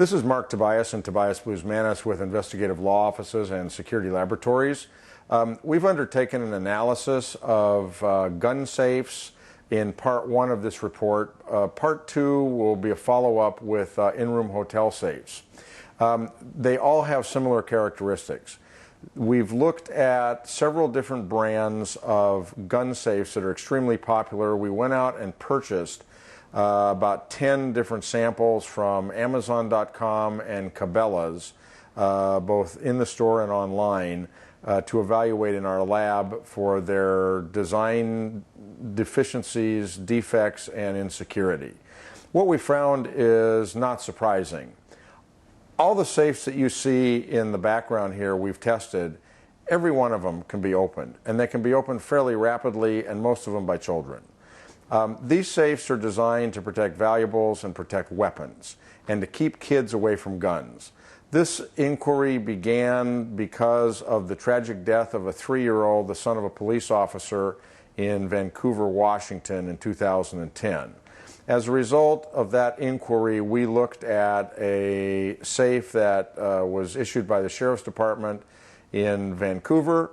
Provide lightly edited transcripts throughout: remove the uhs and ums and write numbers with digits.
This is Mark Tobias and Tobias Blues-Manis with Investigative Law Offices and Security Laboratories. We've undertaken an analysis of gun safes in part one of this report. Part two will be a follow-up with in-room hotel safes. They all have similar characteristics. We've looked at several different brands of gun safes that are extremely popular. We went out and purchased about 10 different samples from Amazon.com and Cabela's, both in the store and online, to evaluate in our lab for their design deficiencies, defects, and insecurity. What we found is not surprising. All the safes that you see in the background here we've tested, every one of them can be opened, and they can be opened fairly rapidly, and most of them by children. These safes are designed to protect valuables and protect weapons, and to keep kids away from guns. This inquiry began because of the tragic death of a 3-year-old, the son of a police officer in Vancouver, Washington in 2010. As a result of that inquiry, we looked at a safe that was issued by the Sheriff's Department in Vancouver.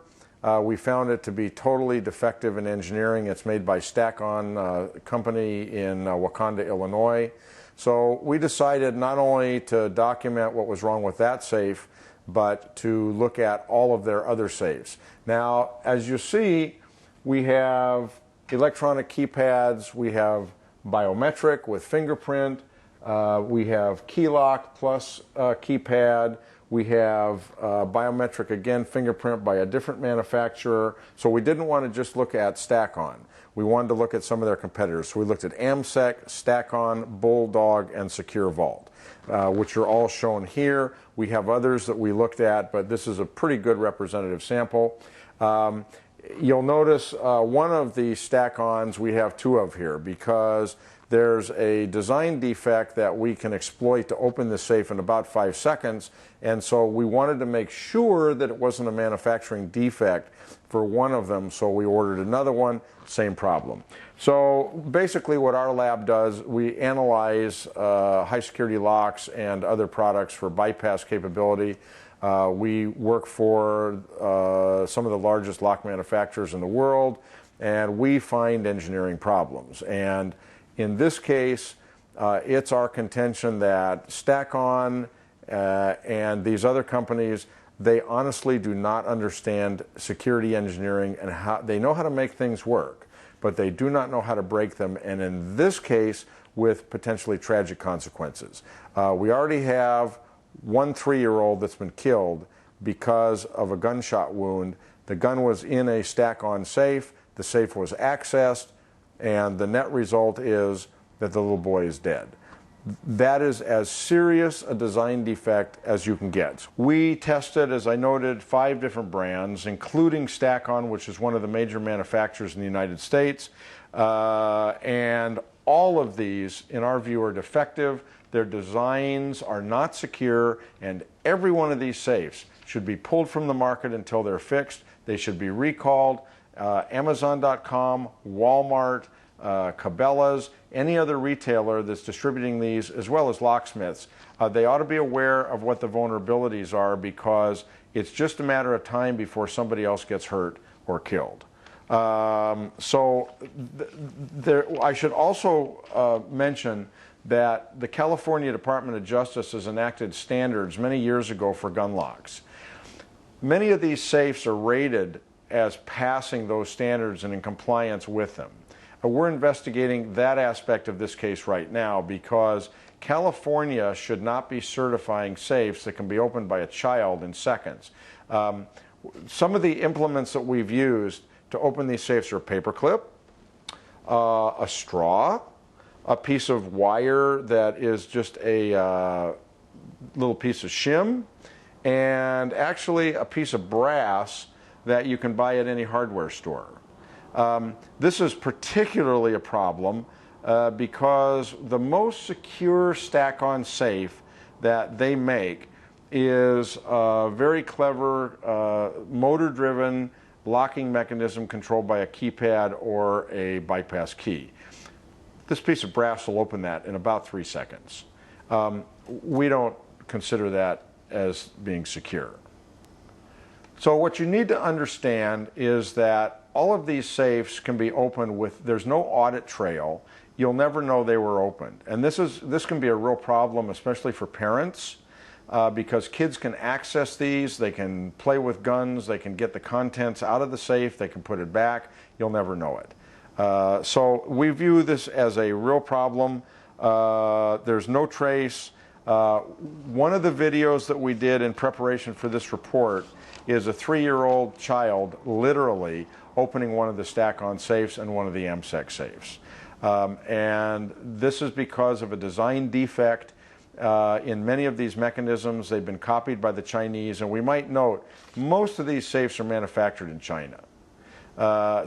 We found it to be totally defective in engineering. It's made by Stack-On company in Wakanda, Illinois. So we decided not only to document what was wrong with that safe, but to look at all of their other safes. Now, as you see, we have electronic keypads, we have biometric with fingerprint, we have key lock plus keypad, we have biometric, again, fingerprint by a different manufacturer. So we didn't want to just look at Stack-On. We wanted to look at some of their competitors. So we looked at AMSEC, Stack-On, Bulldog, and Secure Vault, which are all shown here. We have others that we looked at, but this is a pretty good representative sample. You'll notice one of the Stack-Ons we have two of here because there's a design defect that we can exploit to open the safe in about 5 seconds, and so we wanted to make sure that it wasn't a manufacturing defect for one of them, so we ordered another one, same problem. So basically what our lab does, we analyze high security locks and other products for bypass capability. We work for some of the largest lock manufacturers in the world, and we find engineering problems. And in this case, it's our contention that Stack-On and these other companies, they honestly do not understand security engineering, and how they know how to make things work, but they do not know how to break them, and in this case, with potentially tragic consequences. We already have one 3-year-old that's been killed because of a gunshot wound. The gun was in a Stack-On safe, the safe was accessed, and the net result is that the little boy is dead. That is as serious a design defect as you can get. We tested, as I noted, 5 different brands, including Stack-On, which is one of the major manufacturers in the United States, and all of these, in our view, are defective. Their designs are not secure, and every one of these safes should be pulled from the market until they're fixed. They should be recalled. Amazon.com, Walmart, Cabela's, any other retailer that's distributing these, as well as locksmiths, they ought to be aware of what the vulnerabilities are, because it's just a matter of time before somebody else gets hurt or killed. I should also mention that the California Department of Justice has enacted standards many years ago for gun locks. Many of these safes are rated as passing those standards and in compliance with them. We're investigating that aspect of this case right now, because California should not be certifying safes that can be opened by a child in seconds. Some of the implements that we've used to open these safes are a paperclip, a straw, a piece of wire that is just a little piece of shim, and actually a piece of brass that you can buy at any hardware store. This is particularly a problem because the most secure Stack-On safe that they make is a very clever motor-driven locking mechanism controlled by a keypad or a bypass key. This piece of brass will open that in about 3 seconds. we don't consider that as being secure. So what you need to understand is that all of these safes can be opened with, there's no audit trail. You'll never know they were opened. And this can be a real problem, especially for parents, because kids can access these, they can play with guns, they can get the contents out of the safe, they can put it back, you'll never know it. So we view this as a real problem. There's no trace. One of the videos that we did in preparation for this report is a 3-year-old child literally opening one of the stack-on safes and one of the MSEC safes. And this is because of a design defect in many of these mechanisms. They've been copied by the Chinese, and we might note most of these safes are manufactured in China.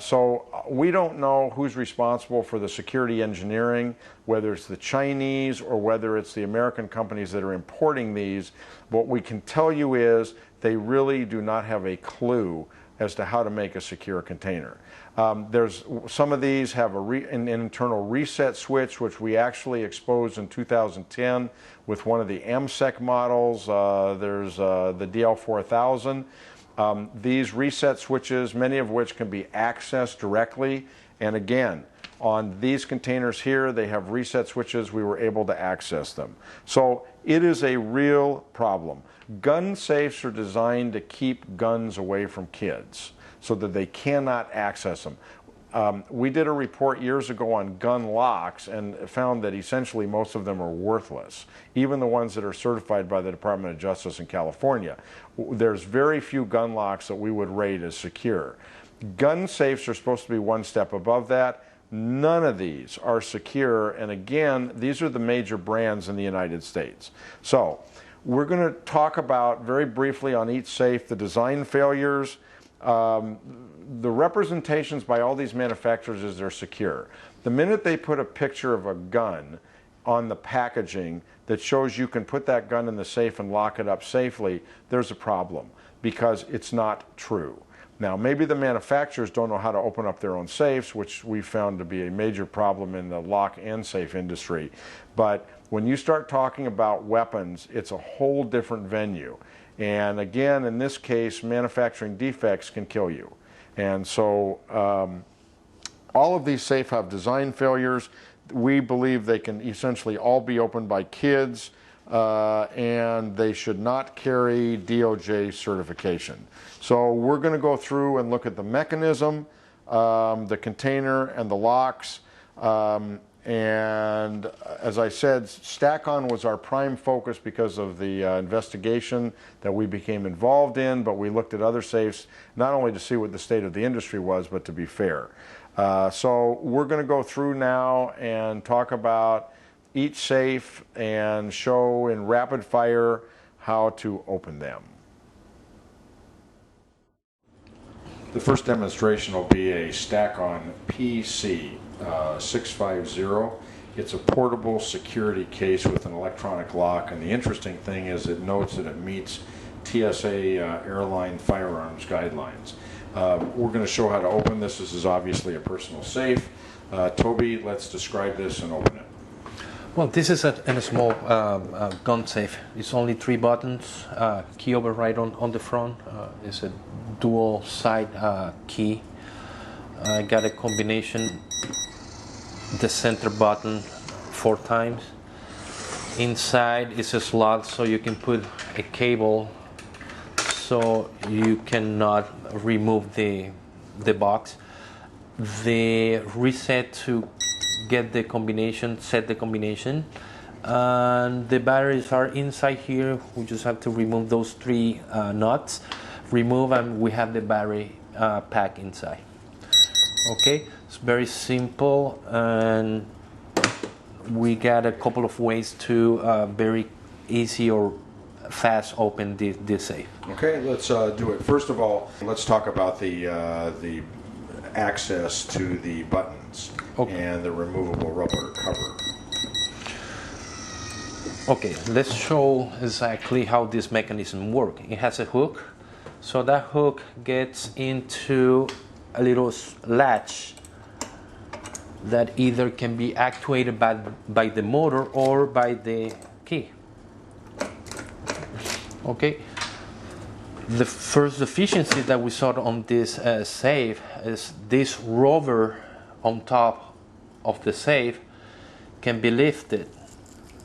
So we don't know who's responsible for the security engineering, whether it's the Chinese or whether it's the American companies that are importing these. What we can tell you is they really do not have a clue as to how to make a secure container. Some of these have an internal reset switch, which we actually exposed in 2010 with one of the MSEC models. There's the DL4000. These reset switches, many of which can be accessed directly, and again, on these containers here, they have reset switches. We were able to access them. So it is a real problem. Gun safes are designed to keep guns away from kids so that they cannot access them. We did a report years ago on gun locks and found that essentially most of them are worthless, even the ones that are certified by the Department of Justice in California. There's very few gun locks that we would rate as secure. Gun safes are supposed to be one step above that. None of these are secure, and again, these are the major brands in the United States. So we're going to talk about very briefly on each safe the design failures. The representations by all these manufacturers is they're secure. The minute they put a picture of a gun on the packaging that shows you can put that gun in the safe and lock it up safely, there's a problem because it's not true. Now, maybe the manufacturers don't know how to open up their own safes, which we found to be a major problem in the lock and safe industry. But when you start talking about weapons, it's a whole different venue. And again, in this case, manufacturing defects can kill you. And so all of these safes have design failures. We believe they can essentially all be opened by kids, and they should not carry DOJ certification. So we're going to go through and look at the mechanism, the container, and the locks. And as I said, stack-on was our prime focus because of the investigation that we became involved in, but we looked at other safes, not only to see what the state of the industry was, but to be fair. So we're going to go through now and talk about each safe and show in rapid fire how to open them. The first demonstration will be a stack-on PC 650. It's a portable security case with an electronic lock, and the interesting thing is it notes that it meets TSA airline firearms guidelines. We're going to show how to open this. This is obviously a personal safe. Toby, let's describe this and open it. Well, this is a small gun safe. It's only 3 buttons, key override on the front. It's a dual side key. I got a combination, the center button 4 times. Inside is a slot so you can put a cable so you cannot remove the box. The reset to get the combination, set the combination, and the batteries are inside here. We just have to remove those 3 nuts, remove, and we have the battery pack inside. Okay, it's very simple, and we got a couple of ways to very easy or fast open this safe. Okay, let's do it. First of all, let's talk about the access to the buttons and the removable rubber cover. Okay, let's show exactly how this mechanism works. It has a hook, so that hook gets into a little latch that either can be actuated by the motor or by the key. Okay. The first deficiency that we saw on this safe is this rubber on top of the safe can be lifted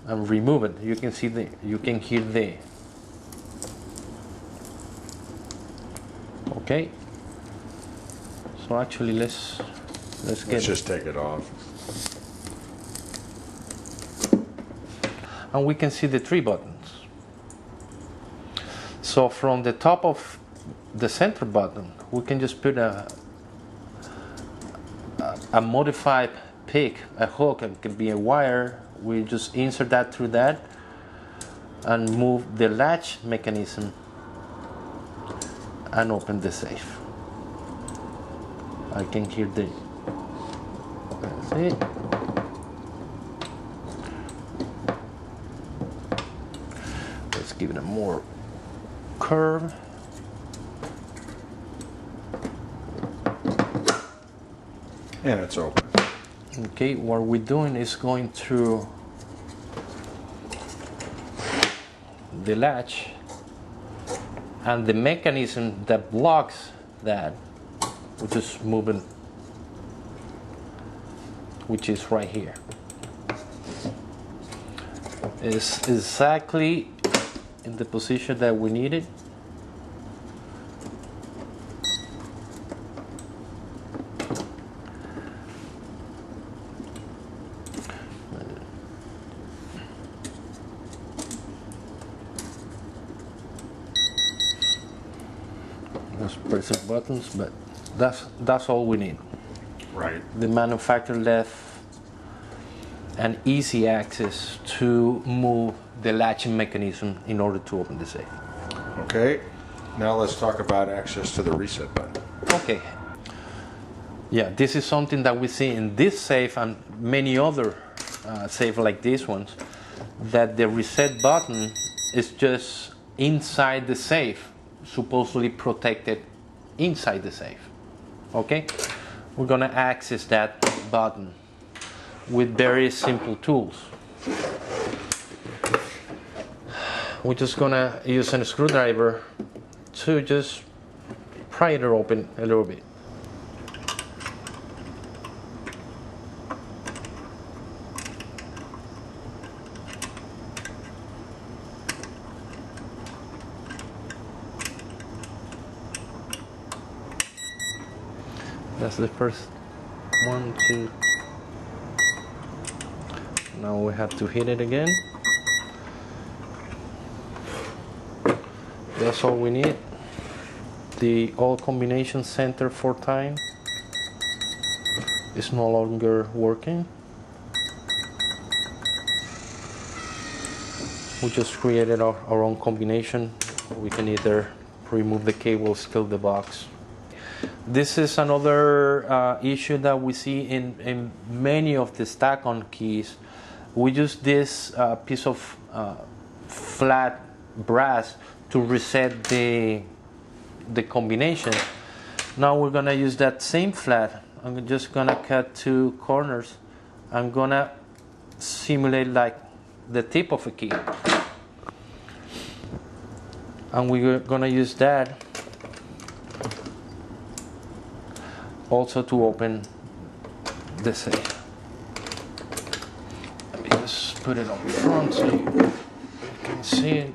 and removed. You can see you can hear the. Okay. So actually, let's just take it off. And we can see the 3 buttons. So from the top of the center button, we can just put a modified pick, a hook, it can be a wire. We just insert that through that and move the latch mechanism and open the safe. I can hear the. That's it. Let's give it a more curve. And it's open. Okay, what we're doing is going through the latch and the mechanism that blocks that, which is moving, which is right here. Is exactly in the position that we need it. Just press the buttons, but that's all we need. Right. The manufacturer left an easy access to move the latching mechanism in order to open the safe. Okay, now let's talk about access to the reset button. Okay. Yeah, this is something that we see in this safe and many other safes like these ones, that the reset button is just inside the safe, supposedly protected inside the safe. Okay, we're gonna access that button with very simple tools. We're just gonna use a screwdriver to just pry it open a little bit. That's the first 1, 2. Now we have to hit it again. That's all we need. The all combination center 4 times is no longer working. We just created our own combination. We can either remove the cable, steal the box. This is another issue that we see in many of the stack-on keys. We use this piece of flat brass to reset the combination. Now we're gonna use that same flat. I'm just gonna cut 2 corners. I'm gonna simulate like the tip of a key. And we're gonna use that also to open the safe. Let me just put it on front so you can see it.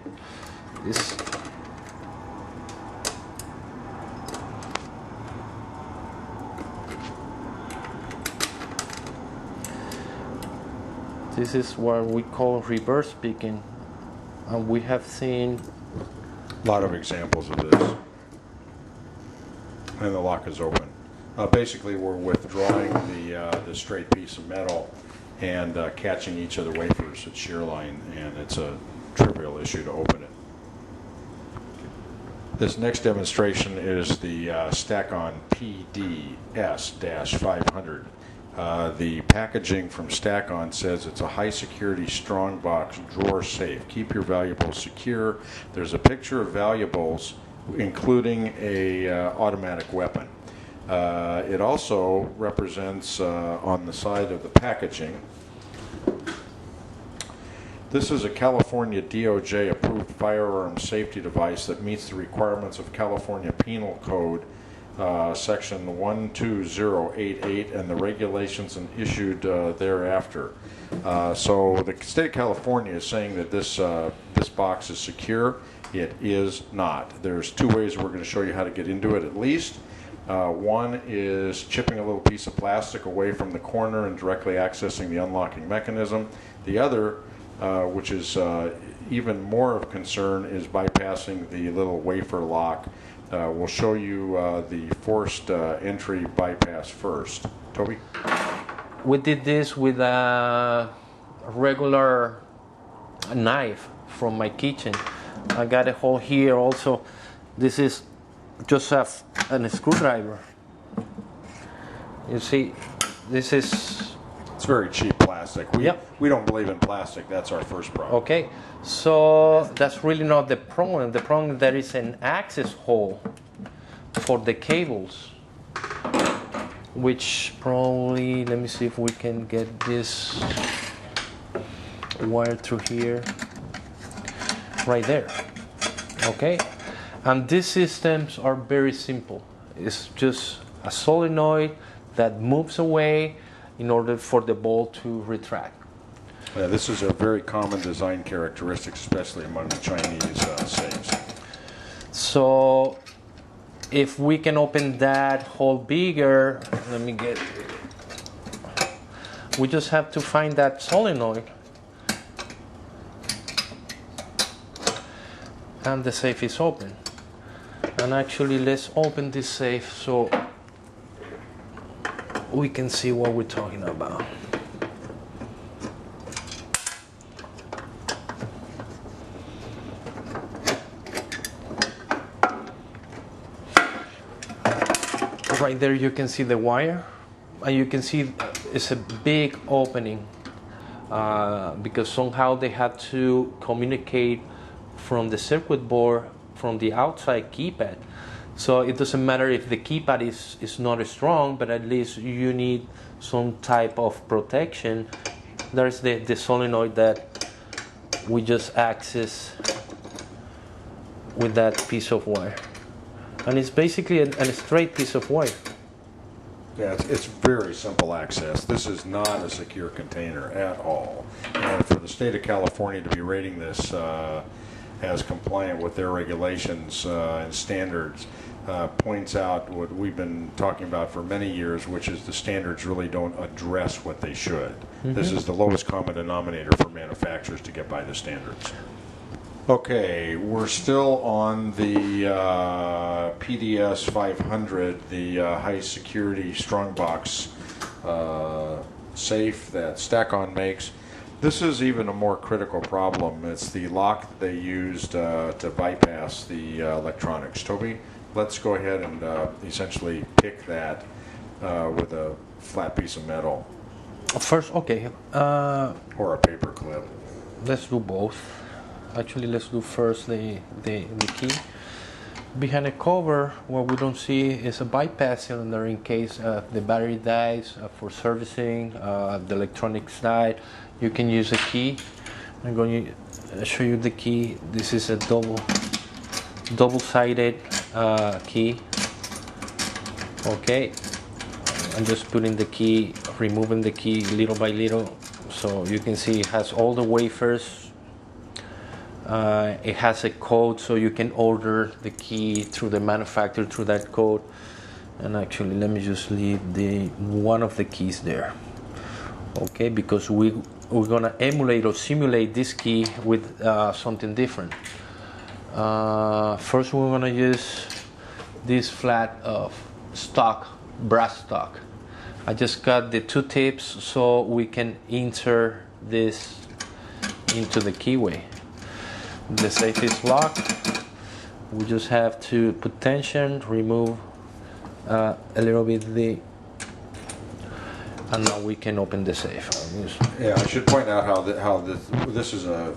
This is what we call reverse picking, and we have seen a lot of examples of this. And the lock is open. Basically, we're withdrawing the straight piece of metal and catching each of the wafers at shear line, and it's a trivial issue to open it. This next demonstration is the Stack-On PDS-500. The packaging from Stack-On says it's a high-security Strongbox drawer safe. Keep your valuables secure. There's a picture of valuables, including a automatic weapon. It also represents on the side of the packaging This is a California DOJ approved firearm safety device that meets the requirements of California Penal Code section 12088 and the regulations and issued thereafter. So the state of California is saying that this box is secure. It is not. There's two ways we're going to show you how to get into it at least. One is chipping a little piece of plastic away from the corner and directly accessing the unlocking mechanism. The other, which is even more of concern, is bypassing the little wafer lock. We'll show you the forced entry bypass first. Toby? We did this with a regular knife from my kitchen. I got a hole here also. This is just a screwdriver. You see, this is... It's very cheap plastic. We don't believe in plastic. That's our first problem. Okay, so that's really not the problem. The problem is there is an access hole for the cables, which probably, let me see if we can get this wire through here, right there. Okay, and these systems are very simple. It's just a solenoid that moves away in order for the bolt to retract. Yeah, this is a very common design characteristic, especially among the Chinese safes. So if we can open that hole bigger, let me get, we just have to find that solenoid and the safe is open. And actually, let's open this safe so we can see what we're talking about. Right there you can see the wire, and you can see it's a big opening because somehow they had to communicate from the circuit board from the outside keypad. So it doesn't matter if the keypad is not strong, but at least you need some type of protection. There's the solenoid that we just access with that piece of wire. And it's basically a straight piece of wire. Yeah, it's very simple access. This is not a secure container at all. And for the state of California to be rating this as compliant with their regulations and standards points out what we've been talking about for many years, which is the standards really don't address what they should. Mm-hmm. This is the lowest common denominator for manufacturers to get by the standards. Okay, we're still on the PDS 500, the high security Strongbox safe that Stack-On makes. This is even a more critical problem. It's the lock that they used to bypass the electronics. Toby, let's go ahead and essentially pick that with a flat piece of metal. First, okay. Or a paper clip. Let's do both. Actually, let's do first the key. Behind the cover, what we don't see is a bypass cylinder in case the battery dies for servicing, the electronics died. You can use a key. I'm going to show you the key. This is a double-sided key. Okay, I'm just putting the key, removing the key little by little, so you can see it has all the wafers. It has a code, so you can order the key through the manufacturer through that code. And actually, let me just leave one of the keys there. Okay, because we're gonna emulate or simulate this key with something different. First, we're gonna use this flat of stock, brass stock. I just cut the two tips so we can insert this into the keyway. The safe is locked. We just have to put tension, remove a little bit and now we can open the safe. Yeah, I should point out how this is a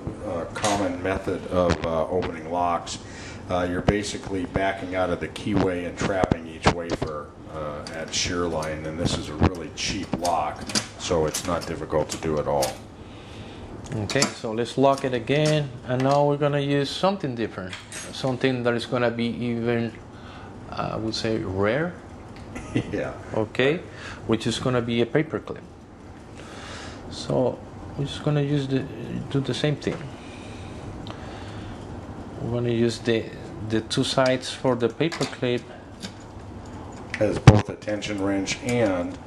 common method of opening locks. You're basically backing out of the keyway and trapping each wafer at shear line, and this is a really cheap lock, so it's not difficult to do at all. Okay, so let's lock it again, and now we're gonna use something different, something that is gonna be even, I would say, rare. Yeah. Okay, which is gonna be a paper clip. So we're just gonna do the same thing. We're gonna use the two sides for the paper clip Has both a tension wrench and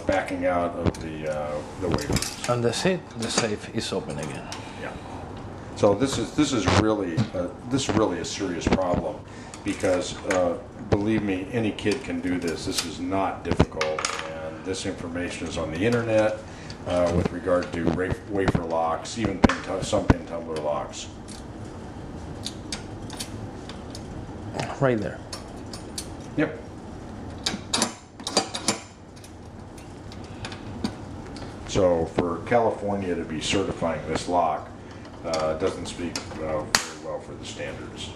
backing out of the wafers. and that's it. The safe is open again. Yeah. So this is really a serious problem, because believe me, any kid can do this. This is not difficult, and this information is on the internet with regard to wafer locks, even some pin tumbler locks. Right there. Yep. So for California to be certifying this lock doesn't speak very well for the standards.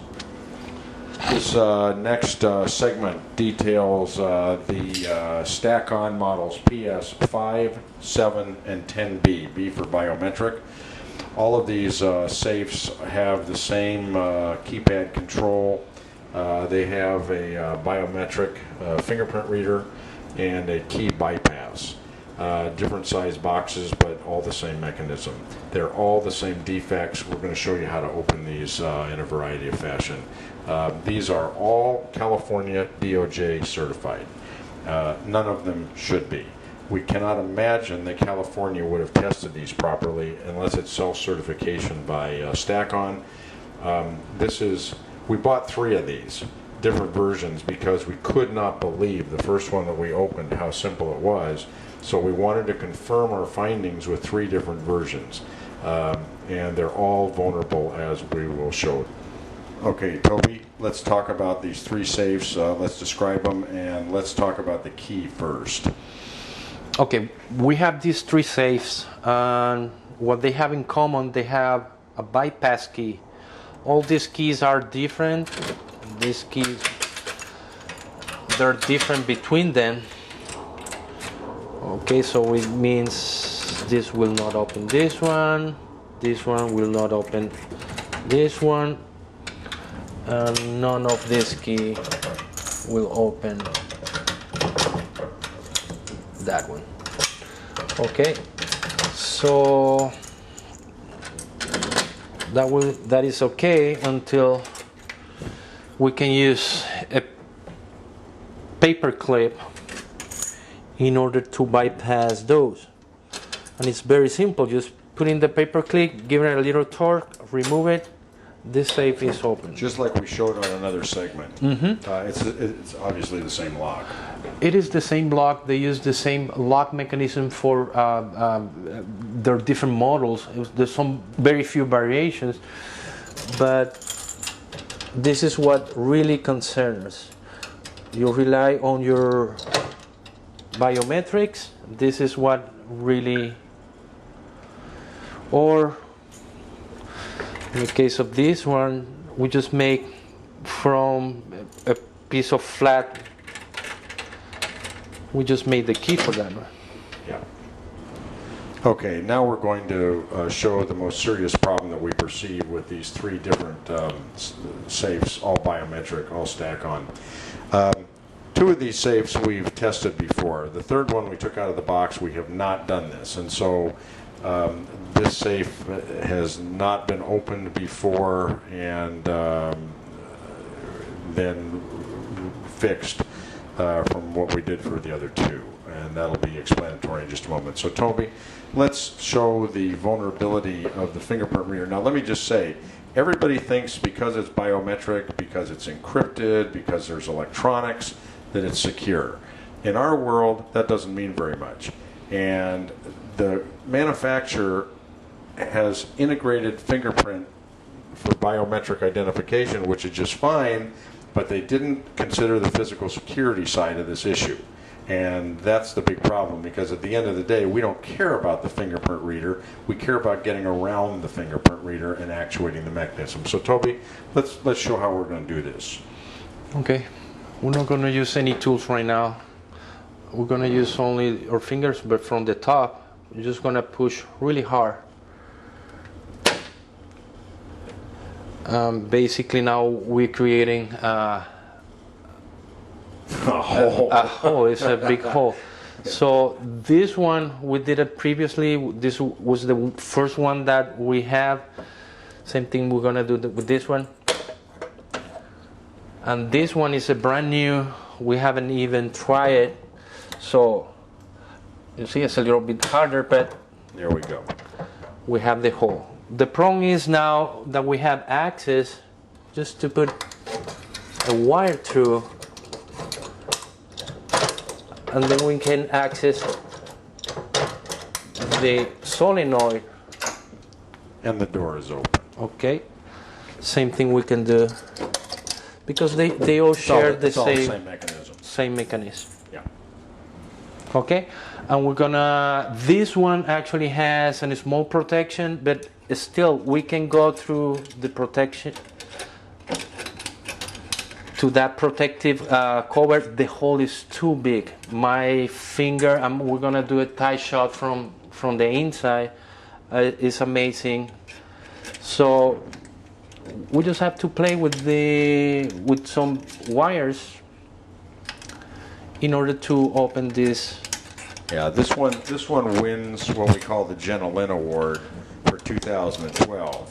This next segment details the stack-on models PS 5, 7, and 10B, B for biometric. All of these safes have the same keypad control. They have a biometric fingerprint reader and a key bypass. Different size boxes, but all the same mechanism. They're all the same defects. We're going to show you how to open these in a variety of fashion. These are all California DOJ certified. None of them should be. We cannot imagine that California would have tested these properly unless it's self-certification by Stack-On. We bought 3 of these different versions because we could not believe the first one that we opened how simple it was. So we wanted to confirm our findings with 3 different versions, and they're all vulnerable, as we will show. Okay, Toby, let's talk about these 3 safes. Let's describe them, and let's talk about the key first. Okay, we have these 3 safes, and what they have in common, they have a bypass key. All these keys are different. These keys, they're different between them. Okay, so it means this will not open this one will not open this one, and none of this key will open that one. Okay, so that is okay until we can use a paper clip in order to bypass those. And it's very simple. Just put in the paper clip, give it a little torque, remove it. This safe is open. Just like we showed on another segment. Mm-hmm. It's obviously the same lock. It is the same lock. They use the same lock mechanism for their different models. There's some very few variations, but this is what really concerns us. You rely on your biometrics. This is what really, or in the case of this one, we just make from a piece of flat, we just made the key for that one. Yeah. Okay, now we're going to show the most serious problem that we perceive with these 3 different safes, all biometric, all stack-on. 2 of these safes we've tested before. The 3rd one we took out of the box, we have not done this. And so this safe has not been opened before and then fixed from what we did for the other 2. And that'll be explanatory in just a moment. So Toby, let's show the vulnerability of the fingerprint reader. Now let me just say, everybody thinks because it's biometric, because it's encrypted, because there's electronics, that it's secure. In our world, that doesn't mean very much. And the manufacturer has integrated fingerprint for biometric identification, which is just fine, but they didn't consider the physical security side of this issue. And that's the big problem, because at the end of the day, we don't care about the fingerprint reader. We care about getting around the fingerprint reader and actuating the mechanism. So Toby, let's show how we're going to do this. Okay. We're not going to use any tools right now. We're going to use only our fingers, but from the top, we're just going to push really hard Basically now we're creating a hole. It's a big hole. So this one, we did it previously. This was the first one that we have. Same thing we're gonna do with this one. And this one is a brand new. We haven't even tried it. So you see it's a little bit harder, but there we go. We have the hole. The problem is now that we have access just to put a wire through, and then we can access the solenoid. And the door is open. Okay. Same thing we can do because they all share the same mechanism. Same mechanism. Yeah. Okay. And we're gonna. This one actually has a small protection, but still we can go through the protection to that protective cover. The hole is too big. My finger. We're gonna do a tight shot from the inside. It's amazing. So we just have to play with some wires in order to open this. Yeah, this one wins what we call the Jenna Lynn Award for 2012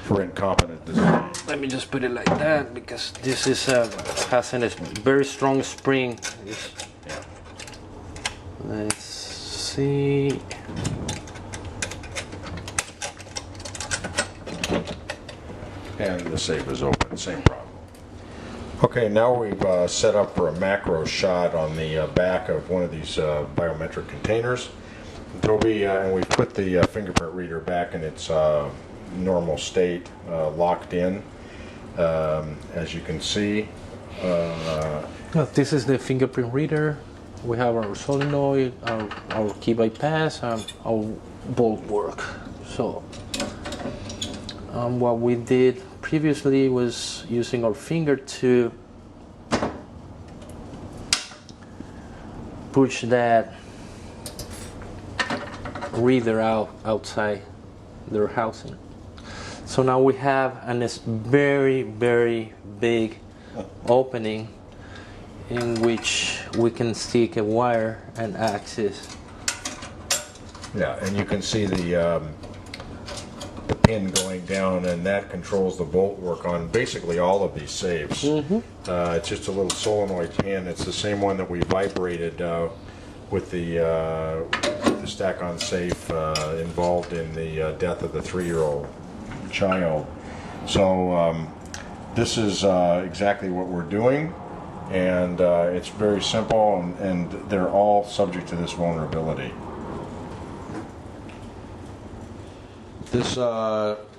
for incompetent design. Let me just put it like that because this is has a very strong spring. Yeah. Let's see. And the safe is open, same problem. Okay, now we've set up for a macro shot on the back of one of these biometric containers. Toby, and we've put the fingerprint reader back in its normal state, locked in, as you can see. This is the fingerprint reader. We have our solenoid, our key bypass, and our bolt work. So what we did previously was using our finger to push that reader outside their housing. So now we have a very, very big opening in which we can stick a wire and access. Yeah, and you can see the pin going down, and that controls the bolt work on basically all of these safes. Mm-hmm. It's just a little solenoid pin. It's the same one that we vibrated with the stack-on safe involved in the death of the 3-year-old child. So this is exactly what we're doing, and it's very simple, and they're all subject to this vulnerability. This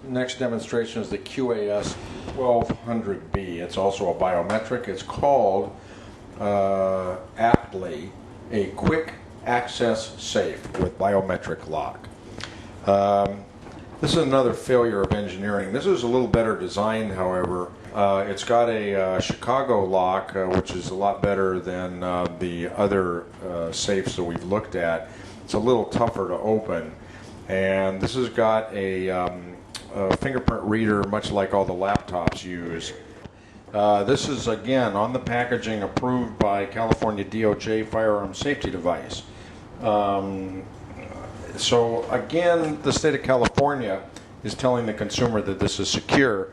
next demonstration is the QAS 1200B. It's also a biometric. It's called aptly a quick access safe with biometric lock. This is another failure of engineering. This is a little better designed, however. It's got a Chicago lock, which is a lot better than the other safes that we've looked at. It's a little tougher to open. And this has got a fingerprint reader, much like all the laptops use. This is, again, on the packaging, approved by California DOJ firearm safety device. So, again, the state of California is telling the consumer that this is secure.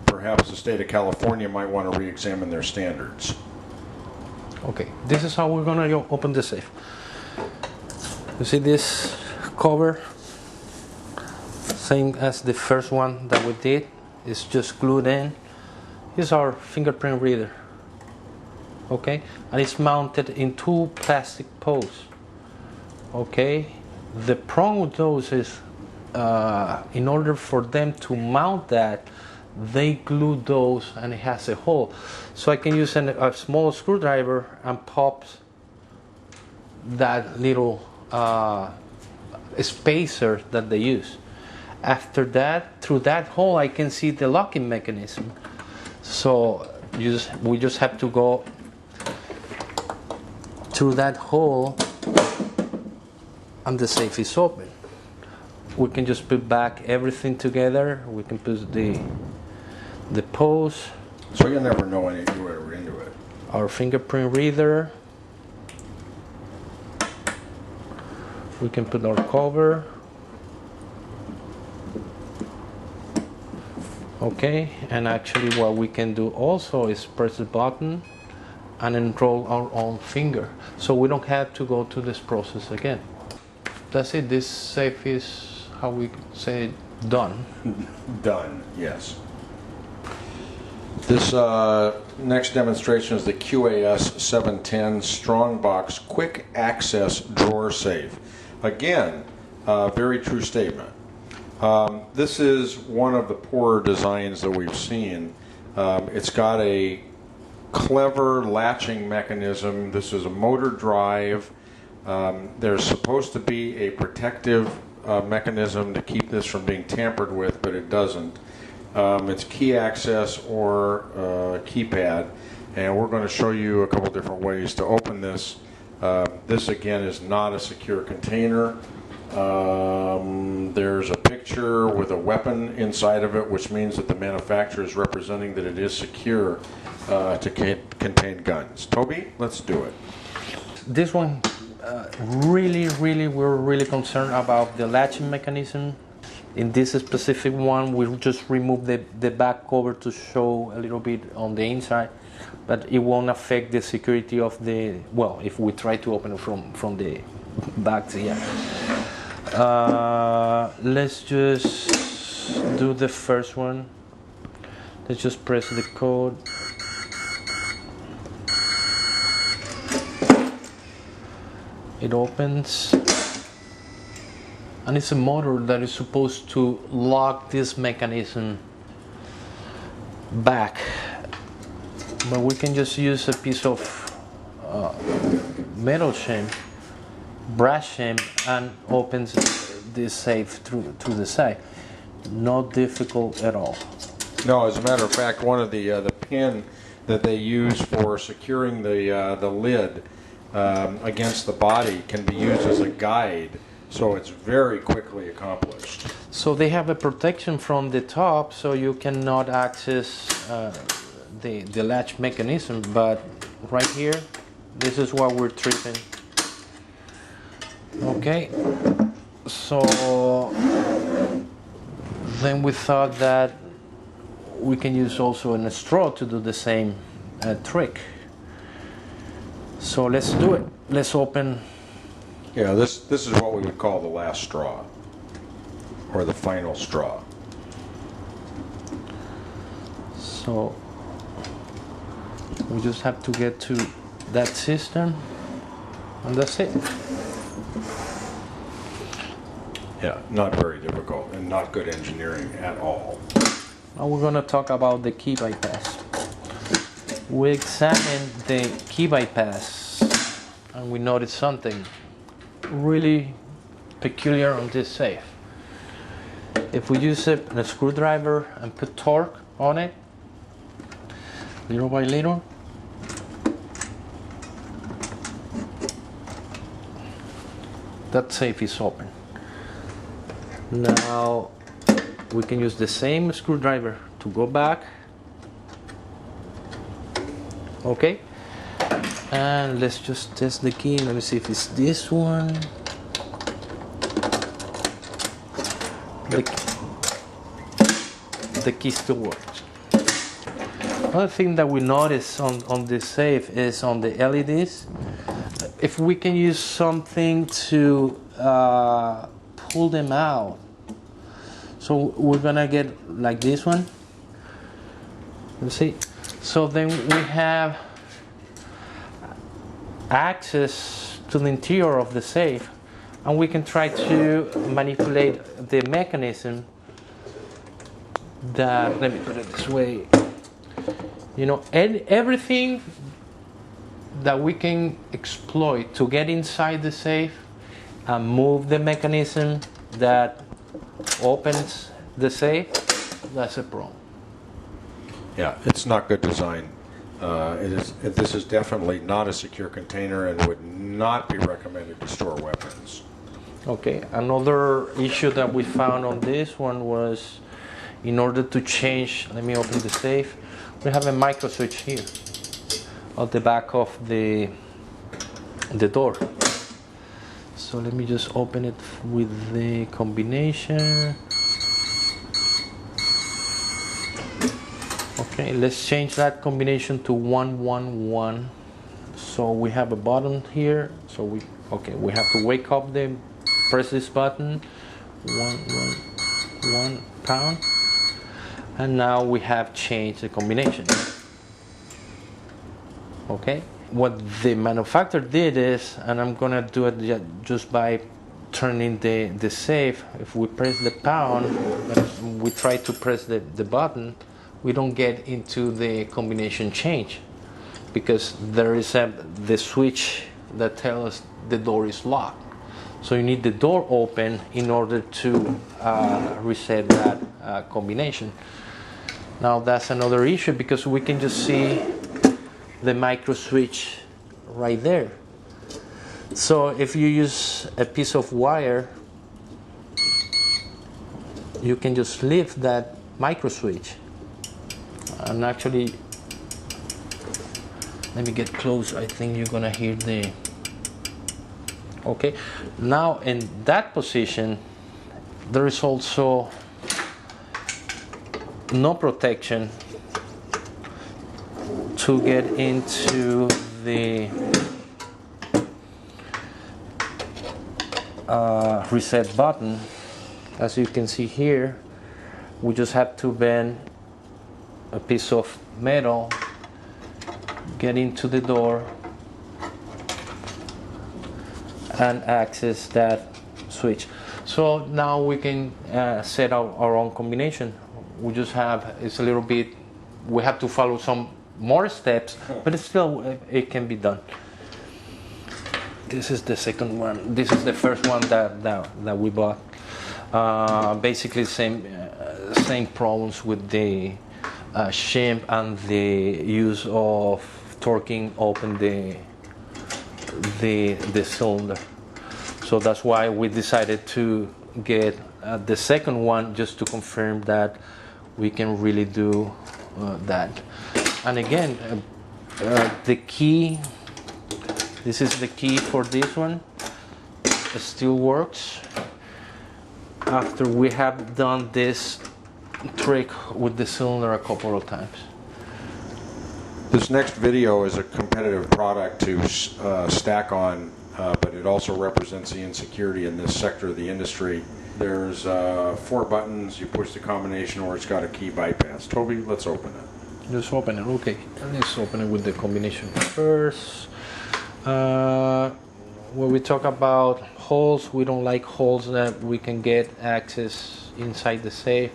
Perhaps the state of California might want to re-examine their standards. Okay, this is how we're going to open the safe. You see this cover, same as the first one that we did. It's just glued in. This is our fingerprint reader. Okay, and it's mounted in 2 plastic posts. Okay, the problem with those is in order for them to mount that, they glue those and it has a hole. So I can use a small screwdriver and pop that little spacer that they use. After that, through that hole, I can see the locking mechanism. So we just have to go through that hole, and the safe is open. we can just put back everything together. We can put the pose, So you'll never know when you were into it. our fingerprint reader. We can put our cover. Okay, and actually what we can do also is press the button and enroll our own finger. So we don't have to go through this process again. That's it. This safe is, how we say, done. Done, yes. This next demonstration is the QAS 710 Strongbox Quick Access Drawer Safe. Again, very true statement. This is one of the poorer designs that we've seen. It's got a clever latching mechanism. This is a motor drive. There's supposed to be a protective mechanism to keep this from being tampered with, but it doesn't. It's key access or keypad, and we're going to show you a couple different ways to open this. This again is not a secure container. There's a picture with a weapon inside of it, which means that the manufacturer is representing that it is secure to contain guns. Toby, let's do it. This one, we're really concerned about the latching mechanism. In this specific one, we just remove the back cover to show a little bit on the inside, but it won't affect the security of the, well, if we try to open it from the back, yeah. Let's just do the first one. Let's just press the code. It opens, and it's a motor that is supposed to lock this mechanism back, but we can just use a piece of metal shim, brass shim, and opens this safe through the side. Not difficult at all. No, as a matter of fact, one of the pin that they use for securing the lid against the body can be used as a guide, so it's very quickly accomplished. So they have a protection from the top, so you cannot access the latch mechanism, but right here, this is what we're tripping. Okay, so then we thought that we can use also a straw to do the same trick. So let's do it. Let's open. Yeah, this is what we would call the last straw, or the final straw. So we just have to get to that system, and that's it. Yeah, not very difficult and not good engineering at all. Now we're going to talk about the key bypass. We examined the key bypass and we noticed something really peculiar on this safe. If we use a screwdriver and put torque on it, little by little, that safe is open. Now we can use the same screwdriver to go back. Okay, and let's just test the key. Let me see if it's this one. The key still works. Another thing that we notice on this safe is on the LEDs. If we can use something to pull them out. So we're gonna get like this one. Let's see. So then we have access to the interior of the safe, and we can try to manipulate the mechanism that, let me put it this way, you know, everything that we can exploit to get inside the safe and move the mechanism that opens the safe, that's a problem. Yeah, it's not good design. This is definitely not a secure container and would not be recommended to store weapons. Okay, another issue that we found on this one was, in order to change, let me open the safe, we have a micro switch here at the back of the door. So let me just open it with the combination. Okay, let's change that combination to 111. So we have a button here. So we have to wake up press this button, 1 pound, and now we have changed the combination. Okay, what the manufacturer did is, and I'm gonna do it just by turning the safe. If we press the pound, we try to press the button, we don't get into the combination change, because there is the switch that tells us the door is locked. So you need the door open in order to reset that combination. Now that's another issue, because we can just see the micro switch right there. So if you use a piece of wire, you can just lift that micro switch. And actually, let me get close. I think you're gonna hear the... Okay, now in that position, there is also no protection to get into the reset button. As you can see here, we just have to bend a piece of metal, get into the door, and access that switch. So now we can set our own combination. We just have, it's a little bit, we have to follow some more steps, but it's still, it can be done. This is the second one. This is the first one that we bought. Basically same problems with the shim and the use of torquing open the cylinder. So that's why we decided to get the second one, just to confirm that we can really do that. And again, the key, this is the key for this one. It still works after we have done this trick with the cylinder a couple of times. This next video is a competitive product to stack on, but it also represents the insecurity in this sector of the industry. There's 4 buttons, you push the combination, or it's got a key bypass. Toby, let's open it. Just open it, okay. Let's open it with the combination first. When we talk about holes, we don't like holes that we can get access inside the safe.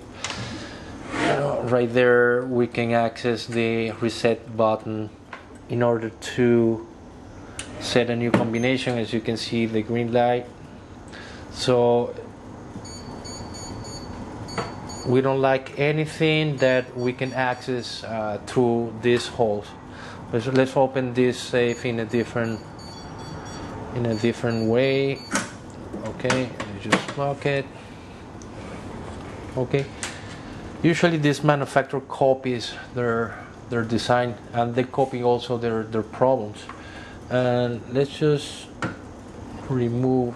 Right there we can access the reset button in order to set a new combination. As you can see, the green light. So we don't like anything that we can access through these holes. Let's open this safe in a different way. Okay, you just lock it. Okay. Usually this manufacturer copies their design, and they copy also their problems. And let's just remove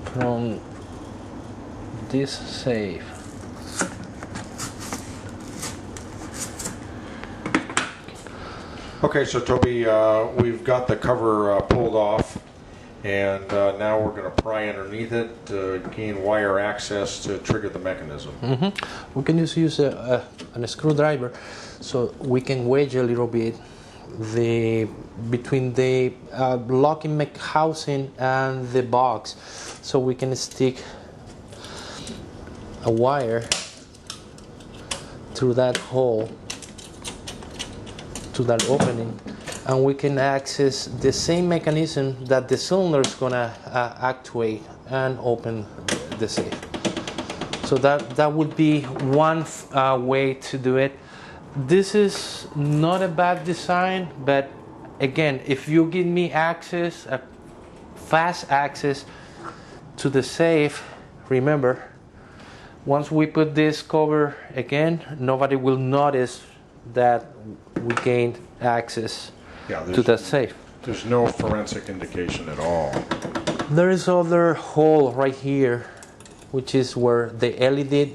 from this safe. Okay, so Toby, we've got the cover pulled off, and now we're going to pry underneath it to gain wire access to trigger the mechanism. We can just use a screwdriver, so we can wedge a little bit between the locking housing and the box, so we can stick a wire through that hole to that opening, and we can access the same mechanism that the cylinder is gonna actuate and open the safe. So that would be one way to do it. This is not a bad design, but again, if you give me access, fast access, to the safe, remember, once we put this cover again, nobody will notice that we gained access to that safe. There's no forensic indication at all. There is other hole right here, which is where the LED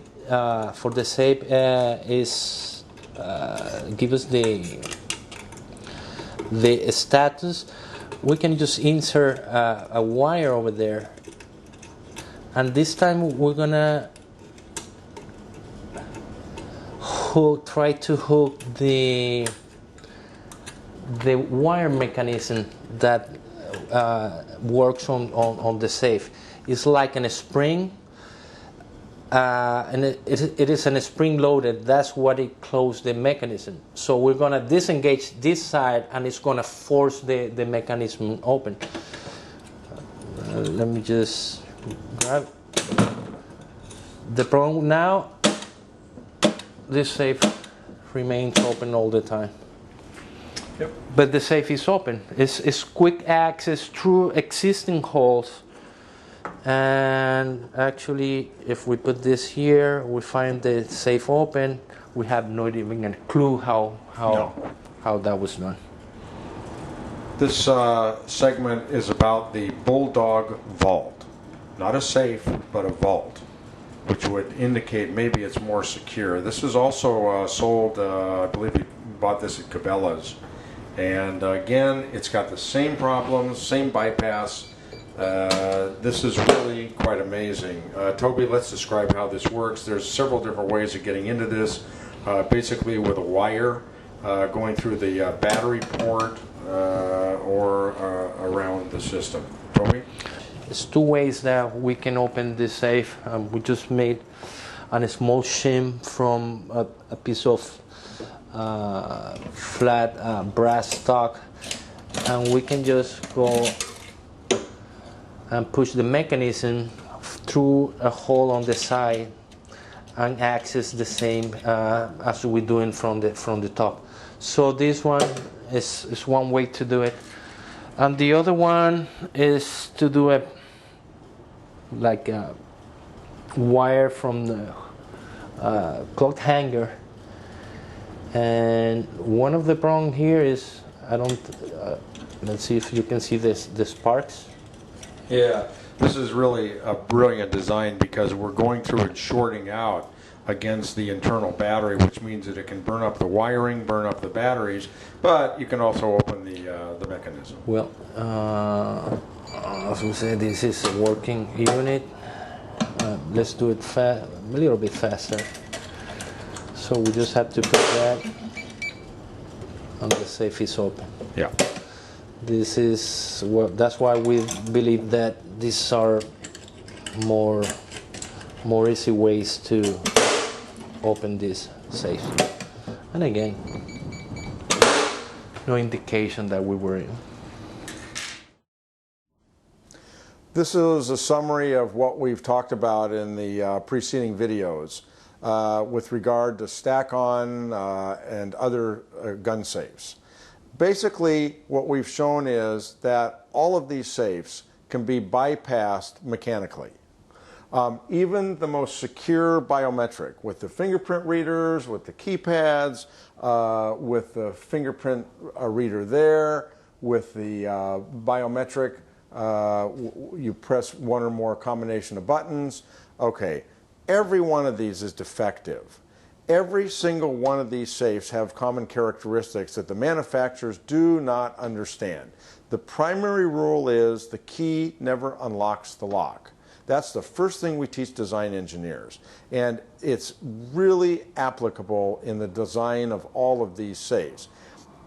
for the safe is give us the status. We can just insert a wire over there, and this time we're gonna try to hook the wire mechanism that works on the safe. It's like a spring, and it is a spring loaded. That's what it closes the mechanism. So we're gonna disengage this side, and it's gonna force the mechanism open. Let me just grab the problem now. This safe remains open all the time. Yep. But the safe is open. It's quick access through existing holes. And actually, if we put this here, we find the safe open. We have not even a clue how that was done. This segment is about the Bulldog Vault. Not a safe, but a vault, which would indicate maybe it's more secure. This is also sold, I believe we bought this at Cabela's. And again, it's got the same problems, same bypass. This is really quite amazing. Toby, let's describe how this works. There's several different ways of getting into this. Basically with a wire going through the battery port or around the system. Toby? There's two ways that we can open this safe. We just made a small shim from a piece of flat brass stock, and we can just go and push the mechanism through a hole on the side and access the same as we're doing from the top. So this one is one way to do it, and the other one is to do it like a wire from the cloth hanger. And one of the problems here is let's see if you can see the sparks. Yeah, this is really a brilliant design because we're going through and shorting out against the internal battery, which means that it can burn up the wiring, burn up the batteries, but you can also open the mechanism. Well, as we said, this is a working unit. Let's do it a little bit faster. So we just have to put that, and the safe is open. Yeah. This is that's why we believe that these are more easy ways to open this safe. And again, no indication that we were in. This is a summary of what we've talked about in the preceding videos with regard to stack-on and other gun safes. Basically, what we've shown is that all of these safes can be bypassed mechanically. Even the most secure biometric, with the fingerprint readers, with the keypads, with the fingerprint reader there, with the biometric, you press one or more combination of buttons. Okay, every one of these is defective. Every single one of these safes have common characteristics that the manufacturers do not understand. The primary rule is the key never unlocks the lock. That's the first thing we teach design engineers. And it's really applicable in the design of all of these safes.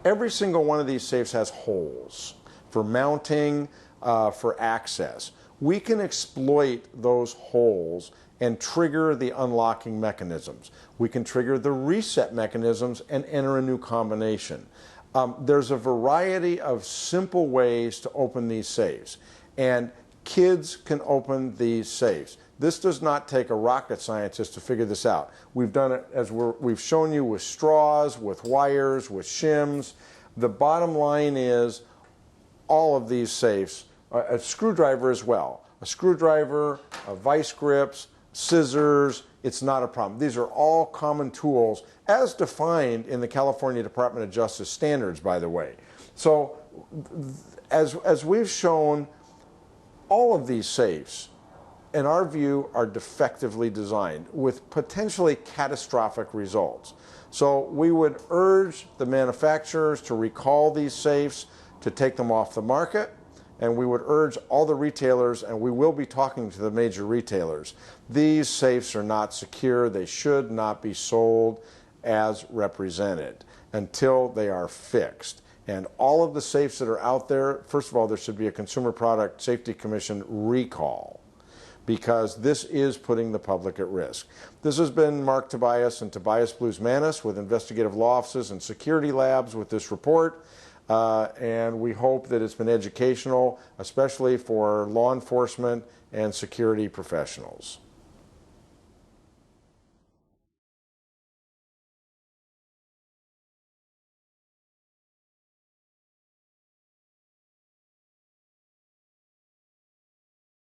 Every single one of these safes has holes for mounting, for access. We can exploit those holes and trigger the unlocking mechanisms. We can trigger the reset mechanisms and enter a new combination. There's a variety of simple ways to open these safes, and kids can open these safes. This does not take a rocket scientist to figure this out. We've done it as we've shown you with straws, with wires, with shims. The bottom line is all of these safes, a screwdriver as well, a screwdriver, vice grips, scissors, it's not a problem. These are all common tools as defined in the California Department of Justice standards, by the way. So as we've shown, all of these safes, in our view, are defectively designed with potentially catastrophic results. So we would urge the manufacturers to recall these safes, to take them off the market, and we would urge all the retailers, and we will be talking to the major retailers. These safes are not secure. They should not be sold as represented until they are fixed. And all of the safes that are out there, first of all, there should be a Consumer Product Safety Commission recall, because this is putting the public at risk. This has been Mark Tobias and Tobias Blues Manis with investigative law offices and security labs with this report. And we hope that it's been educational, especially for law enforcement and security professionals.